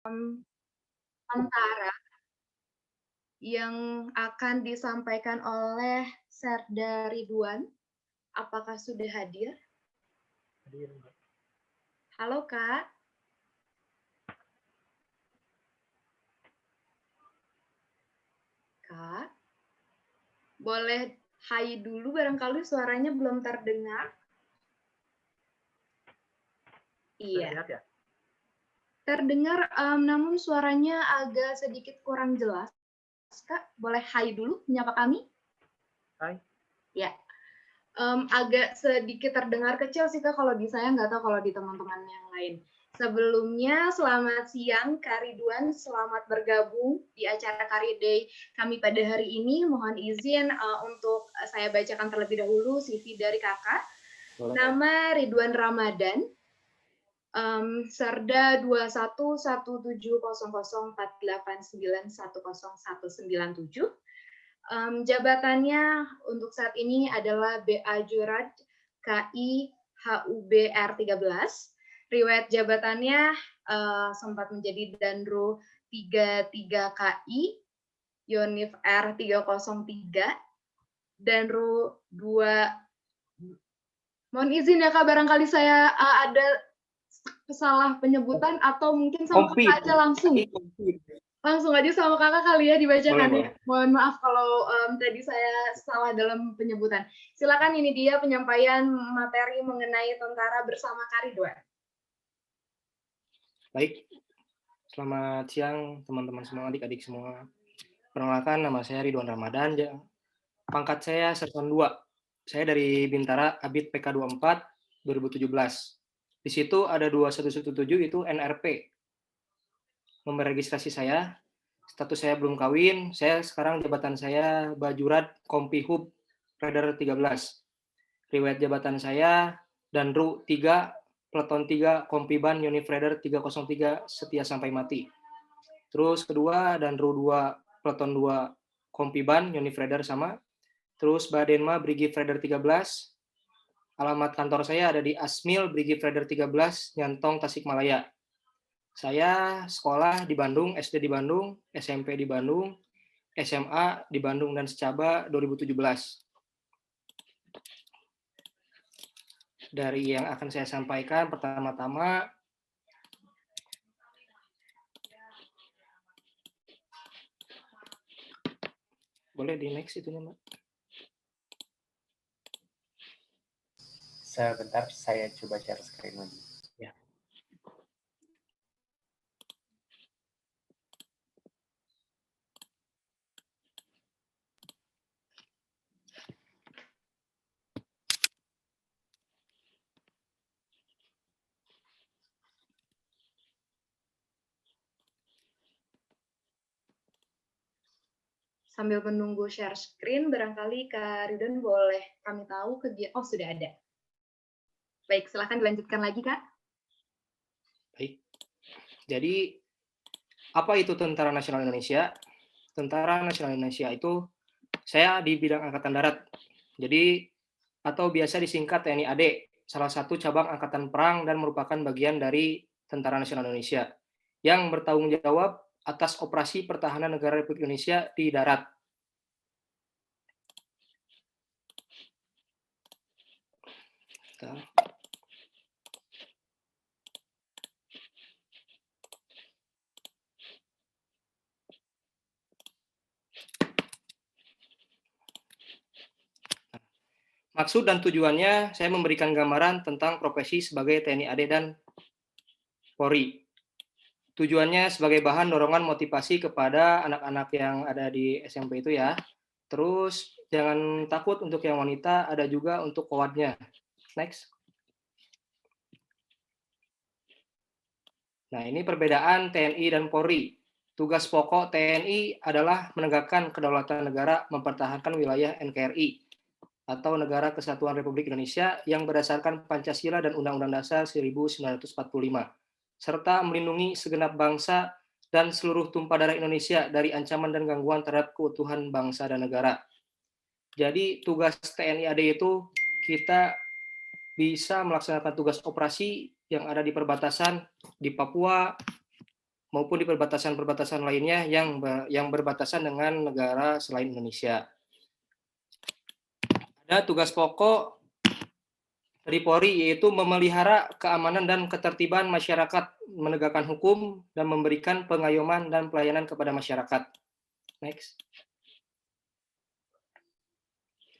Antara yang akan disampaikan oleh Serda Ridwan. Apakah sudah hadir? Hadir, Mbak. Halo, Kak. Kak, boleh hai dulu barangkali suaranya belum terdengar. Iya. Terlihat ya? Terdengar, namun suaranya agak sedikit kurang jelas. Kak, boleh hai dulu menyapa kami? Hai. Ya. Agak sedikit terdengar kecil sih Kak kalau di saya, nggak tahu kalau di teman-teman yang lain. Sebelumnya selamat siang Kak Ridwan, selamat bergabung di acara Career Day kami pada hari ini. Mohon izin untuk saya bacakan terlebih dahulu CV dari Kakak. Boleh. Nama Ridwan Ramadan, Serda 21170048910197. Jabatannya untuk saat ini adalah BA Jurad KI HUBR 13. Riwayat jabatannya sempat menjadi Danro 33 KI, Yonif R 303, Danro 2. Mohon izin ya Kak, barangkali saya ada salah penyebutan atau mungkin sama Kakak aja langsung. Langsung aja sama Kakak kali ya dibacakannya. Mohon maaf kalau tadi saya salah dalam penyebutan. Silakan, ini dia penyampaian materi mengenai Tentara Bersama Kak Ridwan. Baik, selamat siang teman-teman semua, adik-adik semua. Perkenalkan, nama saya Ridwan Ramadan. Pangkat saya Sersan 2. Saya dari Bintara, Abid PK24 2017. Di situ ada 2117 itu NRP. Nomor registrasi saya, status saya belum kawin, saya sekarang jabatan saya Bajurat Kompihub Radar 13. Riwayat jabatan saya Danru 3, Peleton 3, Kompiban Unifrader 303, setia sampai mati. Terus kedua Danru 2, Peleton 2, Kompiban Unifrader sama. Terus Badenma Brigif Radar 13. Alamat kantor saya ada di Asmil Brigif Radar 13, Nyantong, Tasikmalaya. Saya sekolah di Bandung, SD di Bandung, SMP di Bandung, SMA di Bandung dan Secaba 2017. Dari yang akan saya sampaikan, pertama-tama boleh di next itunya, Mbak. Sebentar, saya coba share screen lagi. Ya. Sambil menunggu share screen, barangkali Kak Ridwan boleh kami tahu kegiatan. Oh, sudah ada. Baik, silahkan dilanjutkan lagi, Kak. Baik. Jadi, apa itu Tentara Nasional Indonesia? Tentara Nasional Indonesia itu saya di bidang Angkatan Darat. Jadi, atau biasa disingkat TNI AD, salah satu cabang angkatan perang dan merupakan bagian dari Tentara Nasional Indonesia yang bertanggung jawab atas operasi pertahanan negara Republik Indonesia di darat. Maksud dan tujuannya, saya memberikan gambaran tentang profesi sebagai TNI AD dan Polri. Tujuannya sebagai bahan dorongan motivasi kepada anak-anak yang ada di SMP itu ya. Terus jangan takut untuk yang wanita, ada juga untuk kowadnya. Next. Nah, ini perbedaan TNI dan Polri. Tugas pokok TNI adalah menegakkan kedaulatan negara, mempertahankan wilayah NKRI atau Negara Kesatuan Republik Indonesia yang berdasarkan Pancasila dan Undang-Undang Dasar 1945, serta melindungi segenap bangsa dan seluruh tumpah darah Indonesia dari ancaman dan gangguan terhadap keutuhan bangsa dan negara. Jadi tugas TNI AD itu kita bisa melaksanakan tugas operasi yang ada di perbatasan di Papua, maupun di perbatasan-perbatasan lainnya yang berbatasan dengan negara selain Indonesia. Ada tugas pokok dari Polri, yaitu memelihara keamanan dan ketertiban masyarakat, menegakkan hukum, dan memberikan pengayoman dan pelayanan kepada masyarakat. Next.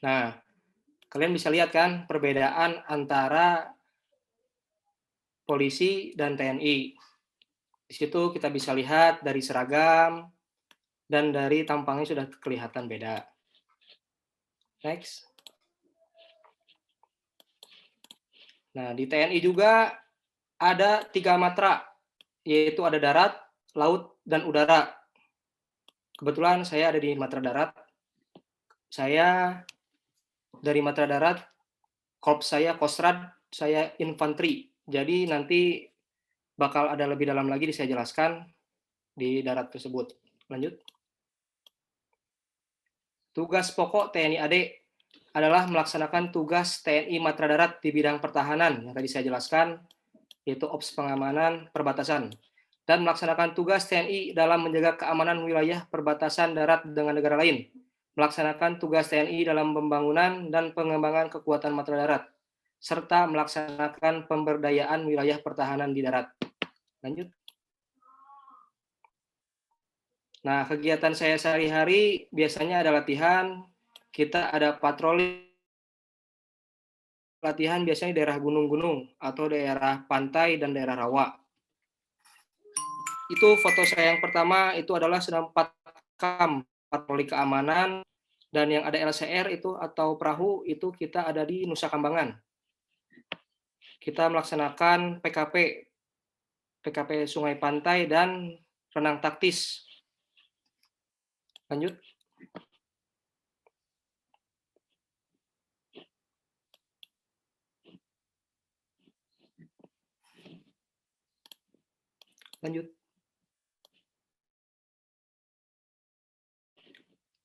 Nah, kalian bisa lihat kan perbedaan antara polisi dan TNI. Di situ kita bisa lihat dari seragam dan dari tampangnya sudah kelihatan beda. Next. Nah, di TNI juga ada 3 matra, yaitu ada darat, laut, dan udara. Kebetulan saya ada di matra darat. Saya dari matra darat, korps saya Kostrad, saya infanteri. Jadi nanti bakal ada lebih dalam lagi saya jelaskan di darat tersebut. Lanjut. Tugas pokok TNI AD adalah melaksanakan tugas TNI Matra Darat di bidang pertahanan yang tadi saya jelaskan, yaitu Ops Pengamanan Perbatasan, dan melaksanakan tugas TNI dalam menjaga keamanan wilayah perbatasan darat dengan negara lain, melaksanakan tugas TNI dalam pembangunan dan pengembangan kekuatan Matra Darat, serta melaksanakan pemberdayaan wilayah pertahanan di darat. Lanjut. Nah, kegiatan saya sehari-hari biasanya ada latihan, kita ada patroli, latihan biasanya di daerah gunung-gunung atau daerah pantai dan daerah rawa. Itu foto saya yang pertama, itu adalah sedang patroli keamanan, dan yang ada LCR itu atau perahu itu kita ada di Nusa Kambangan. Kita melaksanakan PKP Sungai Pantai dan renang taktis. Lanjut. Lanjut.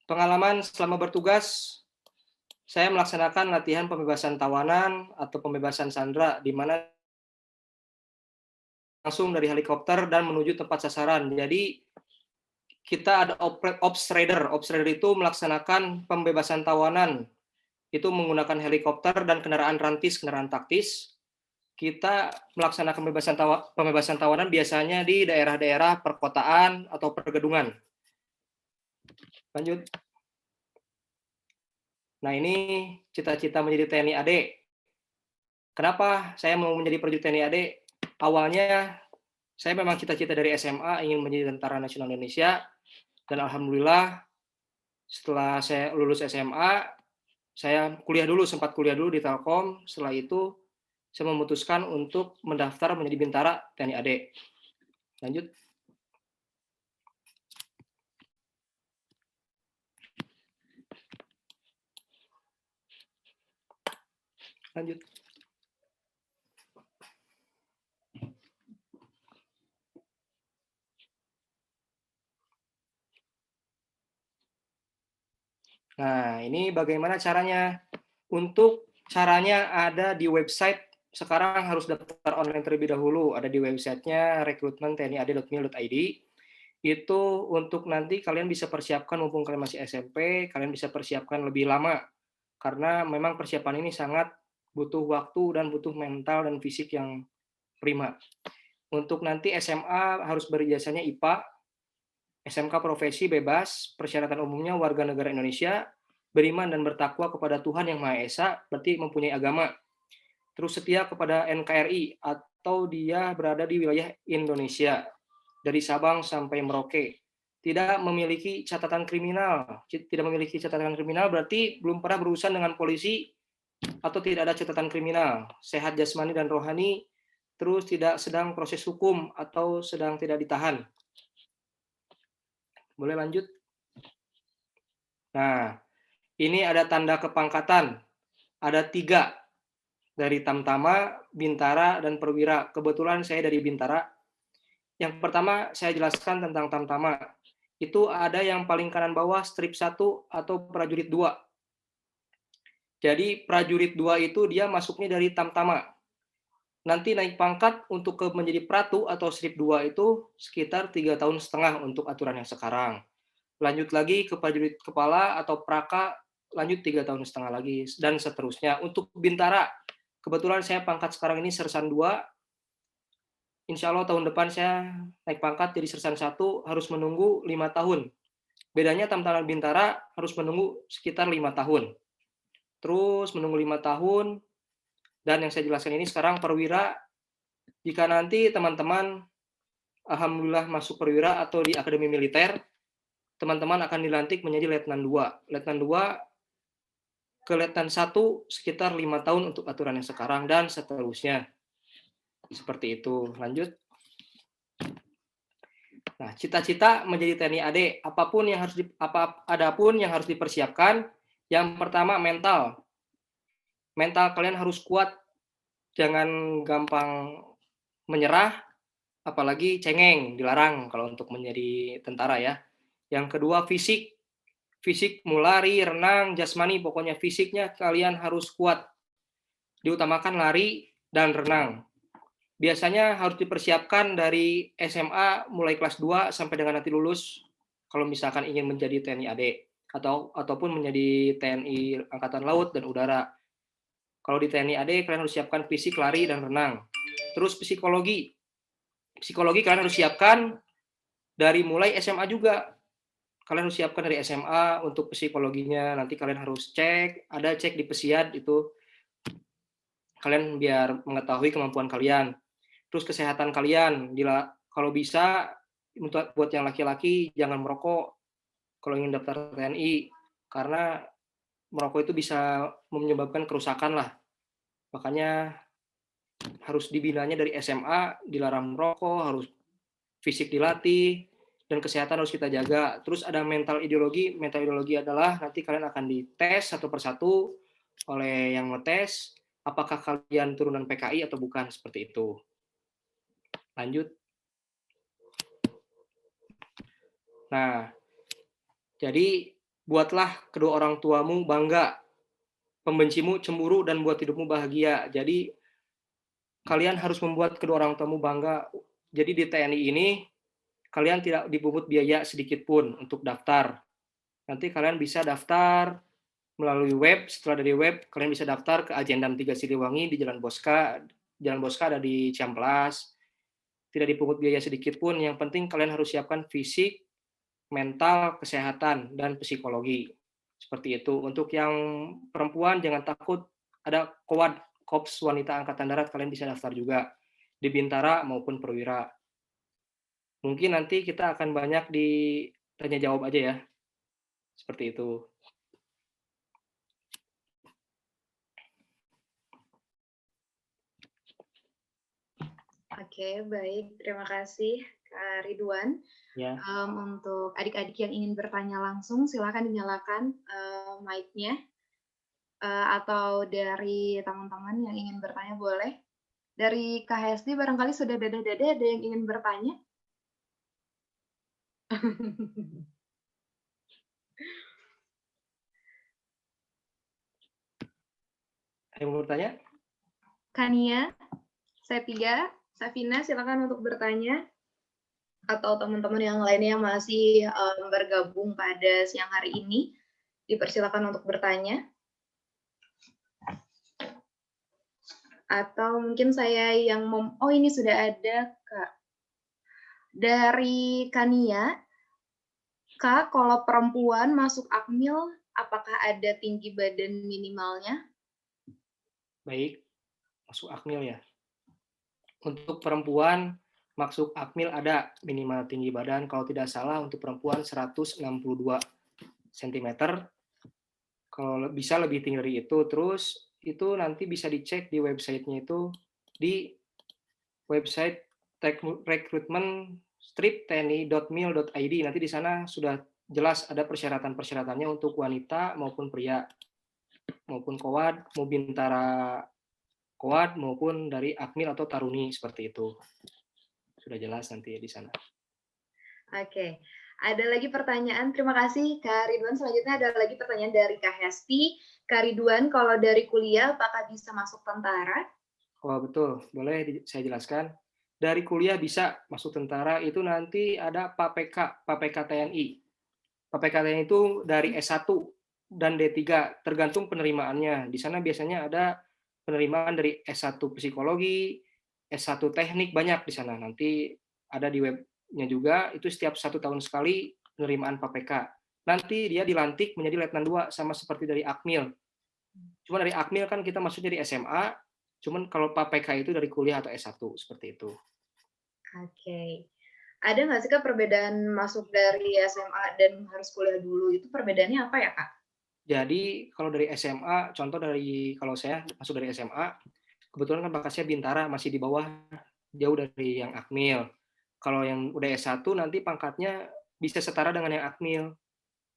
Pengalaman selama bertugas, saya melaksanakan latihan pembebasan tawanan atau pembebasan sandera, di mana langsung dari helikopter dan menuju tempat sasaran. Jadi kita ada Ops Raider. Ops Raider itu melaksanakan pembebasan tawanan, itu menggunakan helikopter dan kendaraan rantis, kendaraan taktis. Kita melaksanakan pembebasan tawanan biasanya di daerah-daerah perkotaan atau pergedungan. Lanjut. Nah, ini cita-cita menjadi TNI AD. Kenapa saya mau menjadi prajurit TNI AD? Awalnya saya memang cita-cita dari SMA ingin menjadi Tentara Nasional Indonesia, dan alhamdulillah setelah saya lulus SMA, saya sempat kuliah dulu di Telkom. Setelah itu saya memutuskan untuk mendaftar menjadi Bintara TNI AD. Lanjut. Lanjut. Nah, ini bagaimana caranya? Untuk caranya ada di website. Sekarang harus daftar online terlebih dahulu. Ada di websitenya rekrutmen.tniad.mil.id. Itu untuk nanti kalian bisa persiapkan mumpung kalian masih SMP, kalian bisa persiapkan lebih lama. Karena memang persiapan ini sangat butuh waktu dan butuh mental dan fisik yang prima. Untuk nanti SMA harus berijazahnya IPA, SMK profesi bebas, persyaratan umumnya warga negara Indonesia, beriman dan bertakwa kepada Tuhan Yang Maha Esa, berarti mempunyai agama. Terus setia kepada NKRI atau dia berada di wilayah Indonesia, dari Sabang sampai Merauke. Tidak memiliki catatan kriminal. Tidak memiliki catatan kriminal berarti belum pernah berurusan dengan polisi atau tidak ada catatan kriminal. Sehat jasmani dan rohani, terus tidak sedang proses hukum atau sedang tidak ditahan. Boleh lanjut? Nah, ini ada tanda kepangkatan. Ada 3 dari Tamtama, Bintara, dan Perwira. Kebetulan saya dari Bintara. Yang pertama saya jelaskan tentang Tamtama. Itu ada yang paling kanan bawah strip 1 atau prajurit 2. Jadi prajurit 2 itu dia masuknya dari Tamtama. nanti naik pangkat untuk menjadi pratu atau strip 2 itu sekitar 3,5 tahun untuk aturan yang sekarang. Lanjut lagi ke prajurit kepala atau praka, lanjut 3,5 tahun lagi, dan seterusnya. Untuk bintara, kebetulan saya pangkat sekarang ini sersan 2, insya Allah tahun depan saya naik pangkat jadi sersan 1, harus menunggu 5 tahun. Bedanya tamtama bintara harus menunggu sekitar 5 tahun. Terus menunggu 5 tahun, dan yang saya jelaskan ini sekarang perwira, jika nanti teman-teman alhamdulillah masuk perwira atau di akademi militer, teman-teman akan dilantik menjadi letnan 2. Letnan 2 ke letnan 1 sekitar 5 tahun untuk aturan yang sekarang, dan seterusnya. Seperti itu. Lanjut. Nah, cita-cita menjadi TNI AD, apapun yang harus dipersiapkan. Yang pertama, mental. Mental kalian harus kuat, jangan gampang menyerah, apalagi cengeng, dilarang kalau untuk menjadi tentara ya. Yang kedua, fisik. Fisik mau lari, renang, jasmani, pokoknya fisiknya kalian harus kuat. Diutamakan lari dan renang. Biasanya harus dipersiapkan dari SMA mulai kelas 2 sampai dengan nanti lulus kalau misalkan ingin menjadi TNI AD ataupun menjadi TNI Angkatan Laut dan Udara. Kalau di TNI AD kalian harus siapkan fisik, lari dan renang. Terus psikologi. Psikologi kalian harus siapkan dari mulai SMA juga. Kalian harus siapkan dari SMA untuk psikologinya. Nanti kalian harus ada cek di Pesiad itu. Kalian biar mengetahui kemampuan kalian. Terus kesehatan kalian, kalau bisa buat yang laki-laki jangan merokok kalau ingin daftar TNI, karena merokok itu bisa menyebabkan kerusakan lah. Makanya harus dibinanya dari SMA, dilarang merokok, harus fisik dilatih, dan kesehatan harus kita jaga. Terus ada mental ideologi. Mental ideologi adalah nanti kalian akan dites satu persatu oleh yang ngetes apakah kalian turunan PKI atau bukan, seperti itu. Lanjut. Nah, jadi buatlah kedua orang tuamu bangga, pembencimu cemburu, dan buat hidupmu bahagia. Jadi kalian harus membuat kedua orang tuamu bangga. Jadi di TNI ini kalian tidak dipungut biaya sedikit pun untuk daftar. Nanti kalian bisa daftar melalui web. Setelah dari web, kalian bisa daftar ke Ajendam 3 Siliwangi di Jalan Bosca. Jalan Bosca ada di Ciamplas. Tidak dipungut biaya sedikit pun. Yang penting kalian harus siapkan fisik, mental, kesehatan, dan psikologi. Seperti itu. Untuk yang perempuan jangan takut, ada KOWAD, Korps Wanita Angkatan Darat, kalian bisa daftar juga di Bintara maupun Perwira. Mungkin nanti kita akan banyak ditanya jawab aja ya. Seperti itu. Oke, baik. Terima kasih, Kak Ridwan. Ya. Untuk adik-adik yang ingin bertanya langsung, silakan dinyalakan mic-nya. Atau dari teman-teman yang ingin bertanya boleh. Dari Kak Hesti barangkali sudah dada-dada ada yang ingin bertanya? Ada yang mau bertanya? Kania, Setia, Safina, silakan untuk bertanya. Atau teman-teman yang lainnya yang masih bergabung pada siang hari ini, dipersilakan untuk bertanya. Atau mungkin saya yang oh ini sudah ada Kak. Dari Kania, Kak, kalau perempuan masuk Akmil, apakah ada tinggi badan minimalnya? Baik, masuk Akmil ya. Untuk perempuan, masuk Akmil ada minimal tinggi badan, kalau tidak salah untuk perempuan 162 cm. Kalau bisa lebih tinggi dari itu, terus itu nanti bisa dicek di websitenya itu, di website recruitment-tni.mil.id. Nanti di sana sudah jelas ada persyaratan-persyaratannya untuk wanita maupun pria, maupun KOWAD, mau Bintara KOWAD maupun dari Akmil atau Taruni, seperti itu. Sudah jelas nanti di sana. Oke. Ada lagi pertanyaan? Terima kasih Kak Ridwan. Selanjutnya ada lagi pertanyaan dari Kak Hesti. Kak Ridwan, kalau dari kuliah apakah bisa masuk tentara? Oh betul, boleh saya jelaskan. Dari kuliah bisa masuk tentara itu nanti ada PAPK, PAPK TNI. PAPK TNI itu dari S1 dan D3, tergantung penerimaannya. Di sana biasanya ada penerimaan dari S1 psikologi, S1 teknik, banyak di sana. Nanti ada di webnya juga, itu setiap 1 tahun sekali penerimaan PAPK. Nanti dia dilantik menjadi Letnan 2, sama seperti dari Akmil. Cuma dari Akmil kan kita masuknya di SMA, cuman kalau PAPK itu dari kuliah atau S1, seperti itu. Oke. Ada nggak sih Kak perbedaan masuk dari SMA dan harus kuliah dulu, itu perbedaannya apa ya Kak? Jadi kalau dari SMA, contoh dari kalau saya masuk dari SMA, kebetulan kan bakasnya Bintara, masih di bawah, jauh dari yang Akmil. Kalau yang udah S1 nanti pangkatnya bisa setara dengan yang Akmil,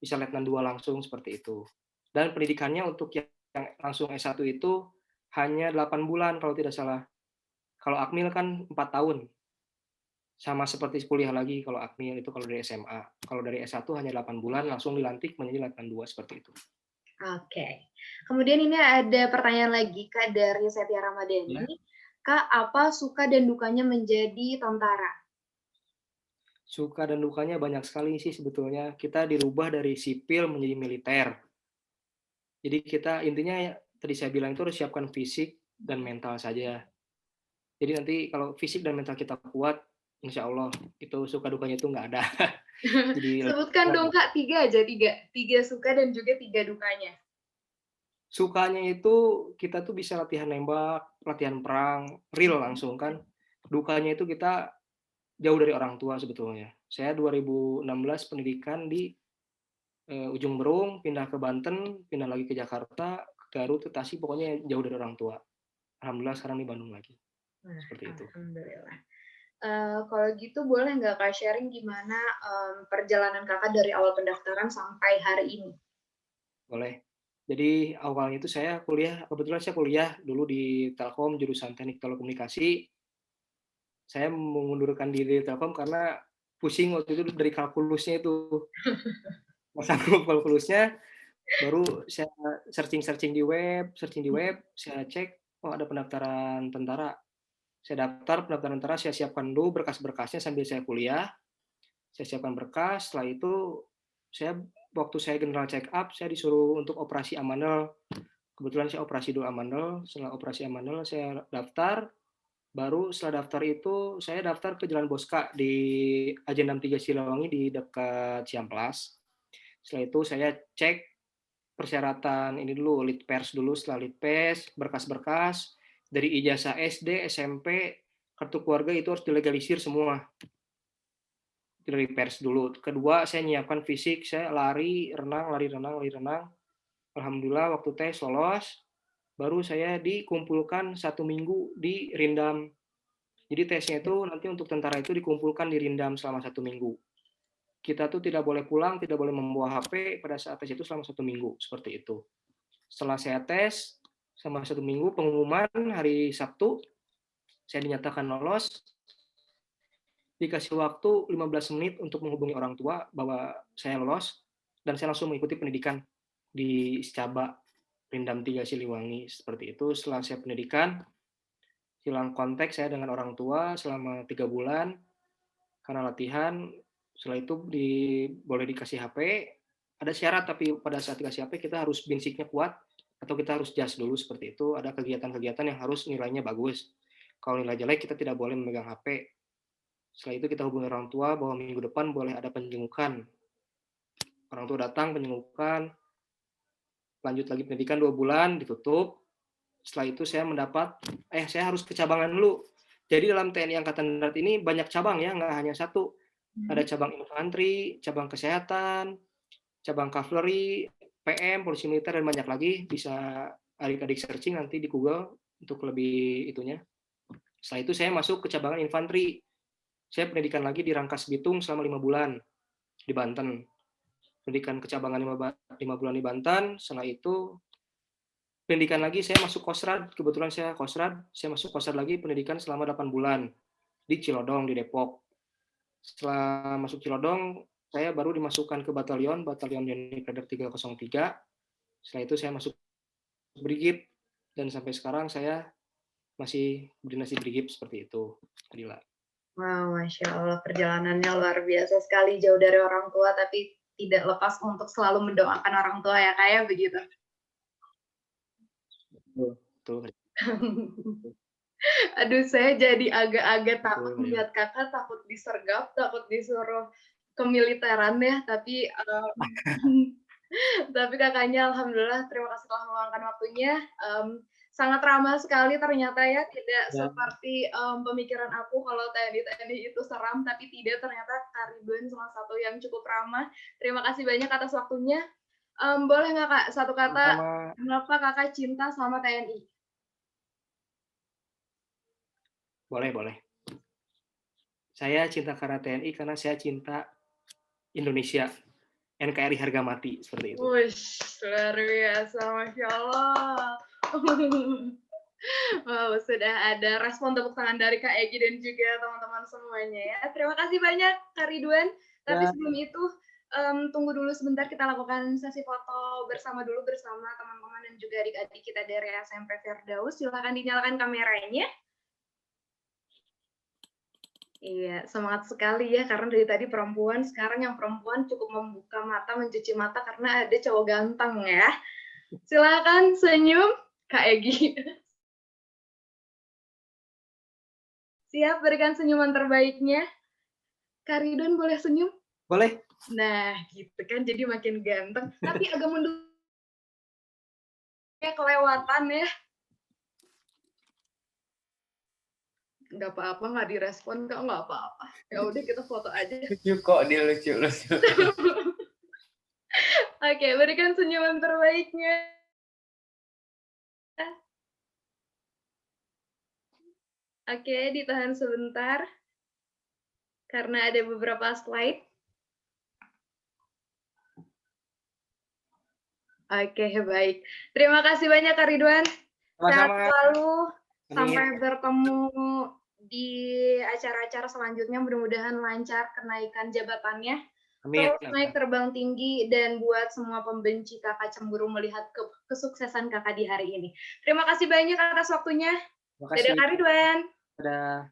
bisa Letnan 2 langsung seperti itu. Dan pendidikannya untuk yang langsung S1 itu hanya 8 bulan kalau tidak salah. Kalau Akmil kan 4 tahun. Sama seperti kuliah lagi kalau Akmil itu kalau dari SMA. Kalau dari S1 hanya 8 bulan langsung dilantik menjadi Letnan 2 seperti itu. Oke. Kemudian ini ada pertanyaan lagi Kak dari Setia Ya. Ramadhani. Kak, apa suka dan dukanya menjadi tentara? Suka dan dukanya banyak sekali sih sebetulnya. Kita dirubah dari sipil menjadi militer. Jadi kita intinya tadi saya bilang itu harus siapkan fisik dan mental saja. Jadi nanti kalau fisik dan mental kita kuat, insya Allah itu suka dukanya itu nggak ada. Jadi Sebutkan dong Kak, 3 aja, 3. 3 suka dan juga 3 dukanya. sukanya itu kita tuh bisa latihan nembak, latihan perang, real langsung kan. Dukanya itu kita jauh dari orang tua sebetulnya. Saya 2016 pendidikan di Ujung Berung, pindah ke Banten, pindah lagi ke Jakarta, ke Garut, ke Tasik, pokoknya jauh dari orang tua. Alhamdulillah sekarang di Bandung lagi. Seperti itu. Alhamdulillah. Kalau gitu boleh nggak Kak sharing gimana perjalanan Kakak dari awal pendaftaran sampai hari ini? Boleh. Jadi awalnya itu saya kuliah, kebetulan saya kuliah dulu di Telkom jurusan Teknik Telekomunikasi. Saya mengundurkan diri dari Telkom karena pusing waktu itu dari kalkulusnya itu. Nggak sanggup kalkulusnya, baru saya searching-searching di web, saya cek, oh ada pendaftaran tentara. Saya daftar pendaftaran tentara, saya siapkan dulu berkas-berkasnya sambil saya kuliah. Saya siapkan berkas, setelah itu saya waktu saya general check up, saya disuruh untuk operasi amandel. Kebetulan saya operasi dulu amandel, setelah operasi amandel saya daftar, baru setelah daftar itu saya daftar ke Jalan Boska di Ajen 63 Siliwangi di dekat Ciamplas. Setelah itu saya cek persyaratan ini dulu, lead pers dulu, setelah lead pers, berkas-berkas, dari ijazah SD, SMP, kartu keluarga itu harus dilegalisir semua. Dari pers dulu. Kedua, saya nyiapkan fisik, saya lari, renang, lari, renang, lari, renang. Alhamdulillah waktu tes lolos, baru saya dikumpulkan 1 minggu di Rindam. Jadi tesnya itu nanti untuk tentara itu dikumpulkan di Rindam selama 1 minggu. Kita tuh tidak boleh pulang, tidak boleh membawa HP pada saat tes itu selama 1 minggu, seperti itu. Setelah saya tes, selama 1 minggu, pengumuman hari Sabtu, saya dinyatakan lolos, dikasih waktu 15 menit untuk menghubungi orang tua bahwa saya lolos, dan saya langsung mengikuti pendidikan di Secaba Rindam 3 Siliwangi. Seperti itu, setelah saya pendidikan, hilang kontak saya dengan orang tua selama 3 bulan, karena latihan. Setelah itu boleh dikasih HP, ada syarat tapi pada saat dikasih HP kita harus basicnya kuat, atau kita harus jas dulu seperti itu, ada kegiatan-kegiatan yang harus nilainya bagus. Kalau nilai jelek kita tidak boleh memegang HP. Setelah itu kita hubungi orang tua bahwa minggu depan boleh ada penjengukan. Orang tua datang, penjengukan, lanjut lagi pendidikan 2 bulan, ditutup. Setelah itu saya harus ke cabangan dulu. Jadi dalam TNI Angkatan Darat ini banyak cabang ya, nggak hanya satu. Ada cabang infanteri, cabang kesehatan, cabang kavaleri, PM, polisi militer, dan banyak lagi. Bisa adik-adik searching nanti di Google untuk lebih itunya. Setelah itu saya masuk ke cabangan infanteri. Saya pendidikan lagi di Rangkas Bitung selama 5 bulan di Banten. Pendidikan kecabangan 5 bulan di Banten. Setelah itu pendidikan lagi, saya masuk Kosrad. Kebetulan saya Kosrad. Saya masuk Kosrad lagi pendidikan selama 8 bulan di Cilodong, di Depok. Setelah masuk Cilodong, saya baru dimasukkan ke batalion Unit Kader 303. Setelah itu saya masuk brigit, dan sampai sekarang saya masih berdinasti Brigip seperti itu, Adila. Wow, Masya Allah, perjalanannya luar biasa sekali, jauh dari orang tua, tapi tidak lepas untuk selalu mendoakan orang tua ya, kayak begitu. Betul. Aduh, saya jadi agak-agak takut melihat kakak, takut disergap, takut disuruh kemiliteran ya, tapi tapi kakaknya alhamdulillah terima kasih telah meluangkan waktunya. Sangat ramah sekali ternyata ya, tidak seperti pemikiran aku kalau TNI itu seram, tapi tidak, ternyata Kak Ridwan salah satu yang cukup ramah. Terima kasih banyak atas waktunya. Boleh nggak Kak, satu kata, kenapa kakak cinta sama TNI? Boleh. Saya cinta karena TNI karena saya cinta Indonesia. NKRI harga mati, seperti itu. Wush, luar biasa, Masya Allah. Wow, sudah ada respon tepuk tangan dari Kak Egy dan juga teman-teman semuanya ya. Terima kasih banyak Kak Ridwan. Tapi sebelum itu, tunggu dulu sebentar, kita lakukan sesi foto bersama dulu bersama teman-teman dan juga adik-adik kita dari SMP Firdaus. Silakan dinyalakan kameranya. Iya, semangat sekali ya, karena dari tadi perempuan, sekarang yang perempuan cukup membuka mata, mencuci mata karena ada cowok ganteng ya. Silakan senyum, Kak Egy. Siap berikan senyuman terbaiknya. Kak Ridwan boleh senyum? Boleh. Nah, gitu kan, jadi makin ganteng. Tapi agak mundur. Kelewatan ya. Nggak apa-apa, nggak direspon kok, nggak apa-apa. Ya udah kita foto aja. Lucu kok, dia lucu. Oke, berikan senyuman terbaiknya. Oke, ditahan sebentar. Karena ada beberapa slide. Oke, baik. Terima kasih banyak Kak Ridwan. Sehat selalu. Sampai bertemu di acara-acara selanjutnya. Mudah-mudahan lancar kenaikan jabatannya. Terus naik terbang tinggi, dan buat semua pembenci kakak cemburu melihat kesuksesan kakak di hari ini. Terima kasih banyak atas waktunya. Dadah Kak Ridwan. Dadah.